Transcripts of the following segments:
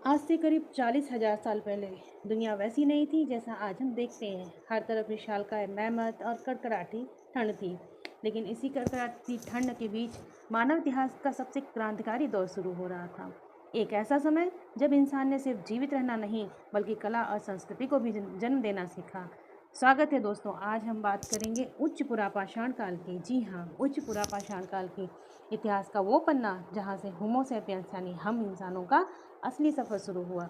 आज से करीब 40,000 साल पहले दुनिया वैसी नहीं थी जैसा आज हम देखते हैं। हर तरफ विशालकाय मैमथ और कड़कड़ाती ठंड थी। लेकिन इसी कड़कड़ाती ठंड के बीच मानव इतिहास का सबसे क्रांतिकारी दौर शुरू हो रहा था। एक ऐसा समय जब इंसान ने सिर्फ जीवित रहना नहीं बल्कि कला और संस्कृति को भी जन्म देना सीखा। स्वागत है दोस्तों, आज हम बात करेंगे उच्च पुरापाषाण काल की। जी हाँ, उच्च पुरापाषाण काल की इतिहास का वो पन्ना जहाँ से होमो सैपियंस यानी हम इंसानों का असली सफ़र शुरू हुआ।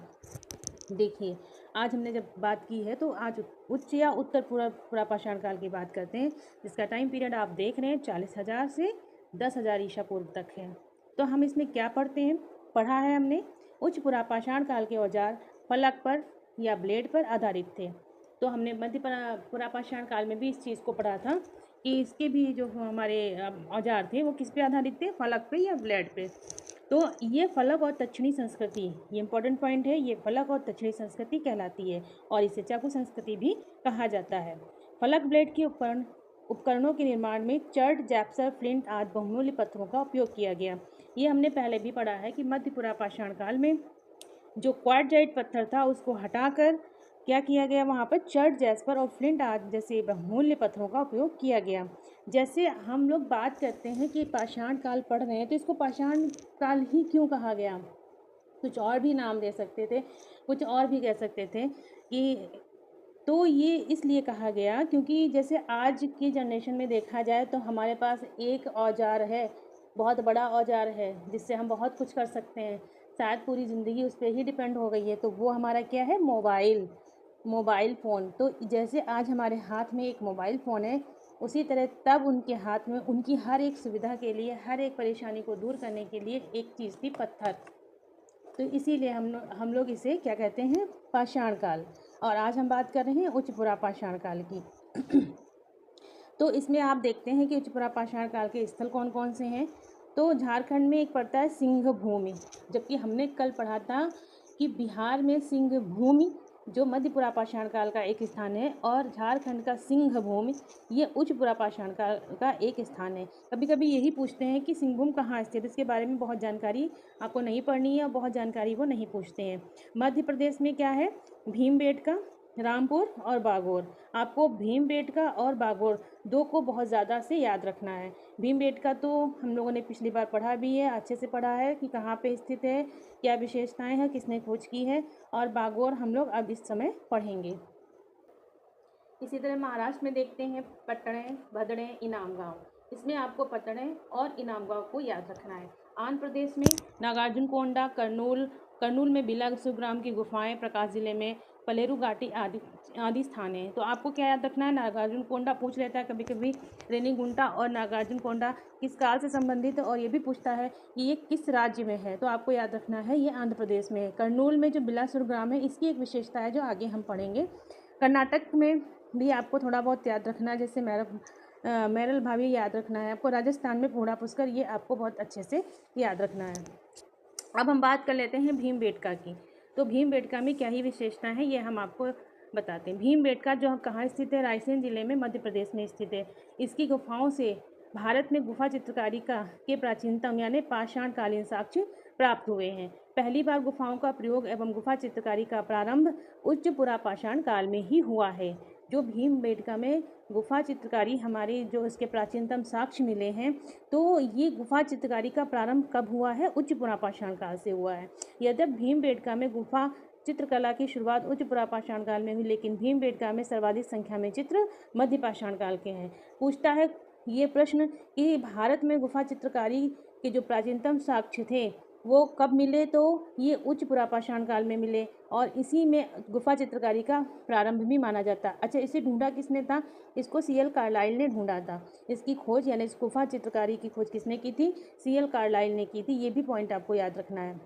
देखिए, आज हमने जब बात की है तो आज उच्च या उत्तर पुरापाषाण काल की बात करते हैं, जिसका टाइम पीरियड आप देख रहे हैं 40,000 से 10,000 ईसा पूर्व तक है। तो हम इसमें क्या पढ़ते हैं? पढ़ा है हमने उच्च पुरापाषाण काल के औजार फलक पर या ब्लेड पर आधारित थे। तो हमने मध्य पुरापाषाण काल में भी इस चीज़ को पढ़ा था कि इसके भी जो हमारे औजार थे वो किस पे आधारित थे, फलक पे या ब्लेड पे। तो ये फलक और दक्षिणी संस्कृति, ये इंपॉर्टेंट पॉइंट है, ये फलक और दक्षिणी संस्कृति कहलाती है और इसे चाकू संस्कृति भी कहा जाता है। फलक ब्लेड के उपकरणों के निर्माण में चर्ड, जैप्सर, फ्लिंट आदि बहुमूल्य पत्थरों का उपयोग किया गया। ये हमने पहले भी पढ़ा है कि मध्य पुरापाषाण काल में जो क्वार्टजाइट पत्थर था उसको हटाकर क्या किया गया, वहाँ पर चर्ड, जैस्पर और फ्लिंट आदि जैसे बहुमूल्य पत्थरों का उपयोग किया गया। जैसे हम लोग बात करते हैं कि पाषाण काल पढ़ रहे हैं तो इसको पाषाण काल ही क्यों कहा गया? कुछ और भी नाम दे सकते थे, कुछ और भी कह सकते थे कि तो ये इसलिए कहा गया क्योंकि जैसे आज की जनरेशन में देखा जाए तो हमारे पास एक औजार है, बहुत बड़ा औजार है जिससे हम बहुत कुछ कर सकते हैं। शायद पूरी ज़िंदगी उस पर ही डिपेंड हो गई है, तो वो हमारा क्या है? Mobile phone. तो जैसे आज हमारे हाथ में एक मोबाइल फ़ोन है, उसी तरह तब उनके हाथ में उनकी हर एक सुविधा के लिए, हर एक परेशानी को दूर करने के लिए एक चीज़ थी, पत्थर। तो इसीलिए हम लोग इसे क्या कहते हैं? पाषाण काल। और आज हम बात कर रहे हैं उच्च पुरापाषाण काल की। तो इसमें आप देखते हैं कि उच्च पुरापाषाण काल के स्थल कौन कौन से हैं। तो झारखंड में एक पड़ता है सिंह भूमि, जबकि हमने कल पढ़ा था कि बिहार में सिंह भूमि जो मध्य पुरापाषाण काल का एक स्थान है और झारखंड का सिंह भूमि ये उच्च पुरापाषाण काल का एक स्थान है। कभी कभी यही पूछते हैं कि सिंहभूम कहाँ स्थित है, इसके बारे में बहुत जानकारी आपको नहीं पढ़नी है और बहुत जानकारी वो नहीं पूछते हैं। मध्य प्रदेश में क्या है? भीमबेटका, रामपुर और बागोर। आपको भीमबेटका और बागोर दो को बहुत ज़्यादा से याद रखना है। भीमबेटका तो हम लोगों ने पिछली बार पढ़ा भी है, अच्छे से पढ़ा है कि कहाँ पे स्थित है, क्या विशेषताएं हैं, किसने खोज की है। और बागोर हम लोग अब इस समय पढ़ेंगे। इसी तरह महाराष्ट्र में देखते हैं पटणे, भदणे, इनाम गांव। इसमें आपको पटणे और इनाम गांव को याद रखना है। आंध्र प्रदेश में नागार्जुन कोंडा, कर्नूल में बिलासुग्राम की गुफाएं, प्रकाश जिले में पलेरू घाटी आदि स्थान हैं। तो आपको क्या याद रखना है? नागार्जुन कोंडा पूछ लेता है कभी कभी, रेनीगुंटा और नागार्जुन कोंडा किस काल से संबंधित है और ये भी पूछता है कि ये किस राज्य में है। तो आपको याद रखना है ये आंध्र प्रदेश में है। कर्नूल में जो बिलासुर ग्राम है इसकी एक विशेषता है जो आगे हम पढ़ेंगे। कर्नाटक में भी आपको थोड़ा बहुत याद रखना है, जैसे मैरल भाभी याद रखना है आपको। राजस्थान में पूर्णा पुष्कर, ये आपको बहुत अच्छे से याद रखना है। अब हम बात कर लेते हैं भीमबेटका की। तो भीमबेटका में क्या ही विशेषता है ये हम आपको बताते हैं। भीमबेटका जो कहाँ स्थित है? रायसेन जिले में मध्य प्रदेश में स्थित है। इसकी गुफाओं से भारत में गुफा चित्रकारी के प्राचीनतम यानी पाषाणकालीन साक्ष्य प्राप्त हुए हैं। पहली बार गुफाओं का प्रयोग एवं गुफा चित्रकारी का प्रारंभ उच्च पुरापाषाण काल में ही हुआ है। जो भीमबेटका में गुफा चित्रकारी हमारी जो इसके प्राचीनतम साक्ष्य मिले हैं, तो ये गुफा चित्रकारी का प्रारंभ कब हुआ है? उच्च पुरापाषाण काल से हुआ है। यद्यपि भीमबेटका में गुफा चित्रकला की शुरुआत उच्च पुरापाषाण काल में हुई, लेकिन भीमबेटका में सर्वाधिक संख्या में चित्र मध्य पाषाण काल के हैं। पूछता है ये प्रश्न कि भारत में गुफा चित्रकारी के जो प्राचीनतम साक्ष्य थे वो कब मिले? तो ये उच्च पुरापाषाण काल में मिले और इसी में गुफा चित्रकारी का प्रारंभ भी माना जाता है। अच्छा, इसे ढूंढा किसने था? इसको C.L. कार्लाइल ने ढूंढा था। इसकी खोज यानी इस गुफा चित्रकारी की खोज किसने की थी? C.L. कार्लाइल ने की थी। ये भी पॉइंट आपको याद रखना है।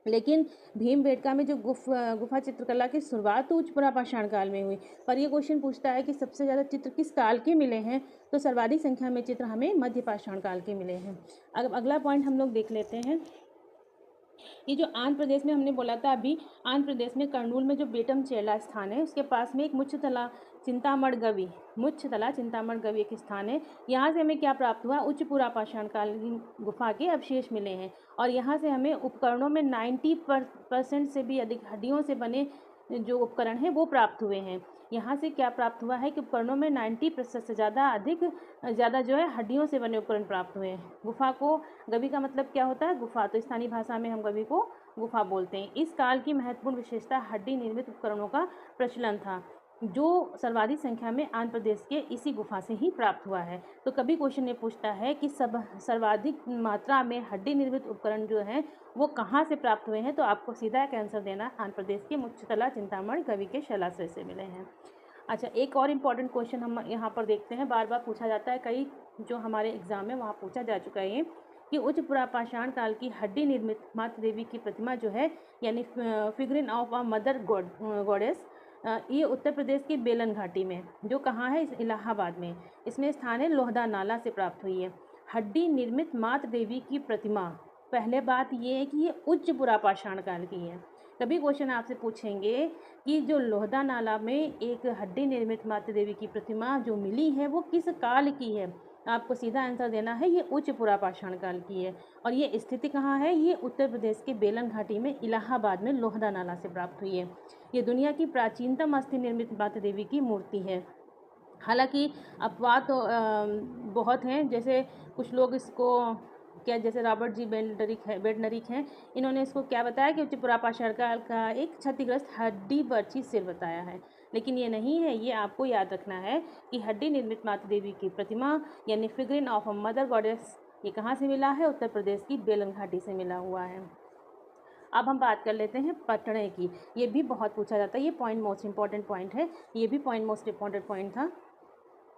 लेकिन भीमबेटका में जो गुफा चित्रकला की शुरुआत तो उच्च पुरापाषाण काल में हुई, पर ये क्वेश्चन पूछता है कि सबसे ज़्यादा चित्र किस काल के मिले हैं? तो सर्वाधिक संख्या में चित्र हमें मध्य पाषाण काल के मिले हैं। अब अगला पॉइंट हम लोग देख लेते हैं। ये जो आंध्र प्रदेश में हमने बोला था अभी, आंध्र प्रदेश में कर्नूल में जो बेटम चेला स्थान है उसके पास में एक चिंतामण गवि, मुच्छतला चिंतामण गवि एक स्थान है। यहाँ से हमें क्या प्राप्त हुआ? उच्च पुरापाषाण कालीन गुफा के अवशेष मिले हैं और यहाँ से हमें उपकरणों में 90% से भी अधिक हड्डियों से बने जो उपकरण हैं वो प्राप्त हुए हैं। यहाँ से क्या प्राप्त हुआ है कि उपकरणों में 90% से ज़्यादा जो है हड्डियों से बने उपकरण प्राप्त हुए हैं। गुफा को, गवि का मतलब क्या होता है? गुफा। तो स्थानीय भाषा में हम गवि को गुफा बोलते हैं। इस काल की महत्वपूर्ण विशेषता हड्डी निर्मित उपकरणों का प्रचलन था, जो सर्वाधिक संख्या में आंध्र प्रदेश के इसी गुफा से ही प्राप्त हुआ है। तो कभी क्वेश्चन ये पूछता है कि सर्वाधिक मात्रा में हड्डी निर्मित उपकरण जो हैं वो कहाँ से प्राप्त हुए हैं, तो आपको सीधा एक आंसर देना, आंध्र प्रदेश के मुच्छतला चिंतामण गवि के शैलाश्रय से मिले हैं। अच्छा, एक और इम्पॉर्टेंट क्वेश्चन हम यहाँ पर देखते हैं, बार बार पूछा जाता है, कई जो हमारे एग्जाम में वहाँ पूछा जा चुका है कि उच्च पुरापाषाण काल की हड्डी निर्मित मातृ देवी की प्रतिमा जो है, यानी figurine of a mother goddess, ये उत्तर प्रदेश की बेलन घाटी में, जो कहाँ है? इस इलाहाबाद में। इसमें स्थान है लोहदा नाला से प्राप्त हुई है। हड्डी निर्मित मातृ देवी की प्रतिमा, पहले बात ये है कि ये उच्च पुरापाषाण काल की है। कभी क्वेश्चन आपसे पूछेंगे कि जो लोहदा नाला में एक हड्डी निर्मित मातृ देवी की प्रतिमा जो मिली है वो किस काल की है, आपको सीधा आंसर देना है ये उच्च पुरापाषाण काल की है। और ये स्थिति कहाँ है? ये उत्तर प्रदेश के बेलन घाटी में इलाहाबाद में लोहदा नाला से प्राप्त हुई है। ये दुनिया की प्राचीनतम अस्थि निर्मित मातृ देवी की मूर्ति है। हालांकि अपवाद तो बहुत हैं, जैसे कुछ लोग इसको क्या, जैसे रॉबर्ट जी बेडनरिक हैं, इन्होंने इसको क्या बताया कि उच्च पुरापाषाण काल का एक क्षतिग्रस्त हड्डी बर्छी सिर बताया है, लेकिन ये नहीं है। ये आपको याद रखना है कि हड्डी निर्मित मातृ देवी की प्रतिमा यानी figurine of a mother goddess, ये कहाँ से मिला है? उत्तर प्रदेश की बेलन घाटी से मिला हुआ है। अब हम बात कर लेते हैं पटने की। ये भी बहुत पूछा जाता है, ये पॉइंट मोस्ट इंपॉर्टेंट पॉइंट है, ये भी पॉइंट मोस्ट इंपॉर्टेंट पॉइंट था।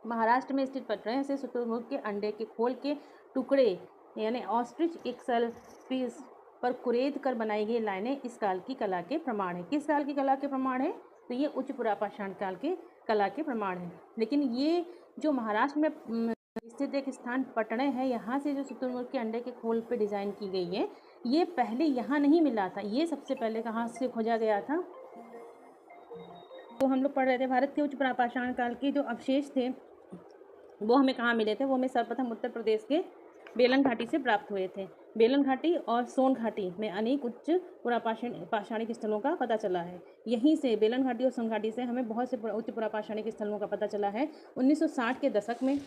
महाराष्ट्र में स्थित पटने से शुतुरमुर्ग के अंडे के खोल के टुकड़े यानी ऑस्ट्रिच एक्सल पीस पर कुरेद कर बनाई गई लाइनें इस काल की कला के प्रमाण है। किस काल की कला के प्रमाण है? तो ये उच्च पुरापाषाण काल के कला के प्रमाण है। लेकिन ये जो महाराष्ट्र में स्थित एक स्थान पटने है, यहाँ से जो शुतुरमुर्ग के अंडे के खोल पे डिज़ाइन की गई है, ये पहले यहाँ नहीं मिला था। ये सबसे पहले कहाँ से खोजा गया था? तो हम लोग पढ़ रहे थे भारत के उच्च पुरापाषाण काल के जो अवशेष थे वो हमें कहाँ मिले थे? वो हमें सर्वप्रथम उत्तर प्रदेश के बेलन घाटी से प्राप्त हुए थे। बेलन घाटी और सोन घाटी में अनेक उच्च पुरापाषाणिक स्थलों का पता चला है। यहीं से बेलन घाटी और सोन घाटी से हमें बहुत से उच्च पुरापाषाणिक स्थलों का पता चला है। 1960 के दशक में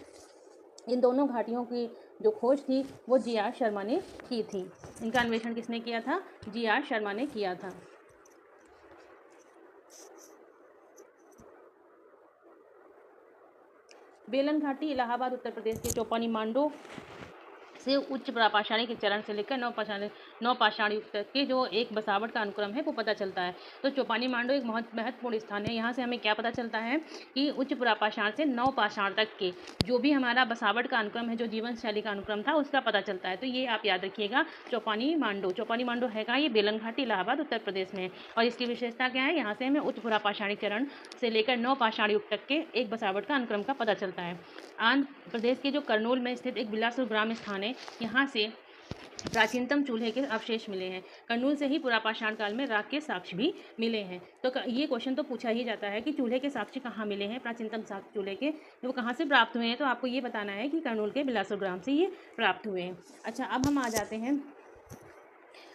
इन दोनों घाटियों की जो खोज थी वो जी.आर. शर्मा ने की थी। इनका अन्वेषण किसने किया था? जी.आर. शर्मा ने किया था। बेलन घाटी इलाहाबाद उत्तर प्रदेश के चौपानी मांडो से उच्च पुरापाषाणिक चरण से लेकर नवपाषाण युग तक के जो एक बसावट का अनुक्रम है वो पता चलता है। तो चौपानी मांडो एक बहुत महत्वपूर्ण स्थान है। यहाँ से हमें क्या पता चलता है कि उच्च पुरापाषाण से नवपाषाण तक के जो भी हमारा बसावट का अनुक्रम है, जो जीवन शैली का अनुक्रम था, उसका पता चलता है। तो ये आप याद रखिएगा, चौपानी मांडो है कहाँ? ये बेलन घाटी इलाहाबाद उत्तर प्रदेश में। और इसकी विशेषता क्या है? यहाँ से हमें उच्च पुरापाषाणिक चरण से लेकर नवपाषाण युग तक के एक बसावट का अनुक्रम का पता चलता है। आंध्र प्रदेश के जो कर्नूल में स्थित एक बिलासपुर ग्राम स्थान है, यहाँ से प्राचीनतम चूल्हे के अवशेष मिले हैं। कर्नूल से ही पुरापाषाण काल में राख के साक्ष्य भी मिले हैं। तो ये क्वेश्चन तो पूछा ही जाता है कि चूल्हे के साक्ष्य कहाँ मिले हैं, प्राचीनतम साक्ष्य चूल्हे के वो कहाँ से प्राप्त हुए हैं। तो आपको ये बताना है कि कर्नूल के बिलासपुर ग्राम से ये प्राप्त हुए हैं। अच्छा, अब हम आ जाते हैं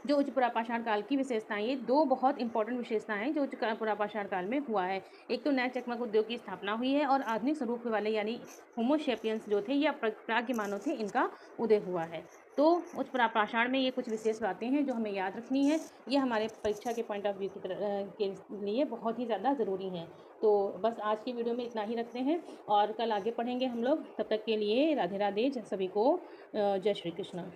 जो उच्च पुरापाषाण काल की विशेषताएं। ये दो बहुत इंपॉर्टेंट विशेषताएं हैं जो उच्च पुरापाषाण काल में हुआ है। एक तो नए चकमक उद्योग की स्थापना हुई है और आधुनिक स्वरूप वाले यानी होमो सेपियंस जो थे या प्राज्ञ मानव थे, इनका उदय हुआ है। तो उच्च पुरापाषाण में ये कुछ विशेष बातें हैं जो हमें याद रखनी है। ये हमारे परीक्षा के पॉइंट ऑफ व्यू के लिए बहुत ही ज़्यादा ज़रूरी है। तो बस आज की वीडियो में इतना ही रखते हैं और कल आगे पढ़ेंगे हम लोग। तब तक के लिए राधे राधे सभी को। जय श्री कृष्ण।